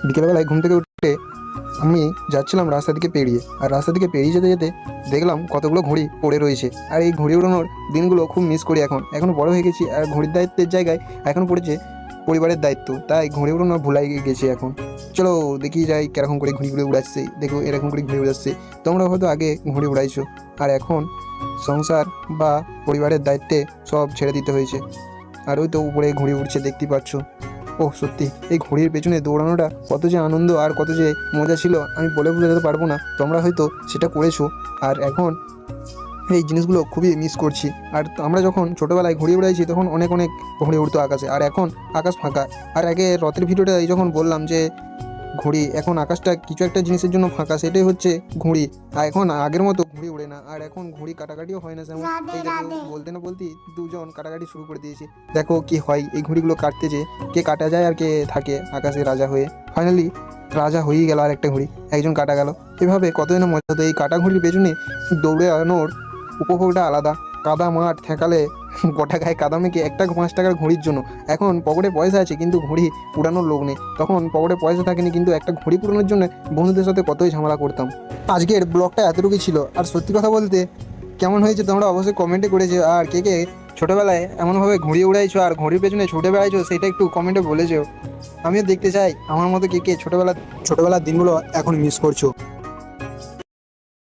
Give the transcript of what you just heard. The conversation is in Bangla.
বিকেলবেলায় ঘুম থেকে উঠে আমি যাচ্ছিলাম রাস্তা দিকে পেরিয়ে, আর রাস্তা দিকে পেরিয়ে যেতে যেতে দেখলাম কতগুলো ঘড়ি পড়ে রয়েছে। আর এই ঘড়ি উড়ানোর দিনগুলো খুব মিস করি। এখন বড় হয়ে গেছি, আর ঘড়ির দায়িত্বের জায়গায় এখন পড়েছে পরিবারের দায়িত্ব, তাই ঘড়ি উড়ানো ভুলাই গেছি এখন। চলো দেখি যাই কিরকম করে ঘুড়িগুলো উড়াচ্ছে। দেখো এরকম করে ঘুড়ি উড়াচ্ছে। তোমরা হয়তো আগে ঘুড়ি উড়াইছো, আর এখন সংসার বা পরিবারের দায়িত্বে সব ছেড়ে দিতে হয়েছে। আর ওই তো উপরে ঘুড়ি উড়ছে দেখতেই পাচ্ছ। ওহ সত্যি, এই ঘড়ির পেছনে দৌড়ানোটা কত যে আনন্দ আর কত যে মজা ছিল আমি বলে বোঝাতে পারবো না। তোমরা হয়তো সেটা করেছো, আর এখন এই জিনিসগুলো খুবই মিস করছি। আর আমরা যখন ছোটোবেলায় ঘুড়ি উড়াইছি তখন অনেক অনেক ঘুড়ি উড়তো আকাশে, আর এখন আকাশ ফাঁকা। আর আগে রথের ভিডিওটা এই যখন বললাম যে ঘুড়ি, এখন আকাশটা কিছু একটা জিনিসের জন্য ফাঁকা, সেটাই হচ্ছে ঘুড়ি। আর এখন আগের মতো ঘুড়ি উড়ে না, আর এখন ঘুড়ি কাটাকাটিও হয় না তেমন। এই দেখো বলতে না বলতেই দুজন কাটাকাটি শুরু করে দিয়েছে। দেখো কি হয় এই ঘুড়িগুলো কাটতে, যে কে কাটা যায় আর কে থাকে আকাশে রাজা হয়ে। ফাইনালি রাজা হয়েই গেল, আর একটা ঘুড়ি একজন কাটা গেল। এভাবে কতদিন মজা হতো। এই কাটা ঘুড়ির পেছনে দৌড়ে আনোর উপভোগটা আলাদা। কাদা মাঠ ঠেকালে গোটা গায়ে কাদা মেখে একটা 5 টাকার ঘুড়ির জন্য। এখন পকেটে পয়সা আছে কিন্তু ঘুড়ি পুরানোর লোক নেই। তখন পকেটে পয়সা থাকেনি কিন্তু একটা ঘুড়ি পুরানোর জন্য বন্ধুদের সাথে কতই ঝামেলা করতাম। আজকের ব্লগটা এতটুকুই ছিল। আর সত্যি কথা বলতে কেমন হয়েছে তোমরা অবশ্যই কমেন্টে করেছো। আর কে কে ছোটোবেলায় এমনভাবে ঘুড়ি উড়াইছো আর ঘুড়ির পেছনে ছুটে বেড়াইছো সেটা একটু কমেন্টে বলেছো। আমিও দেখতে চাই আমার মতো কে কে ছোটোবেলার দিনগুলো এখন মিস করছো।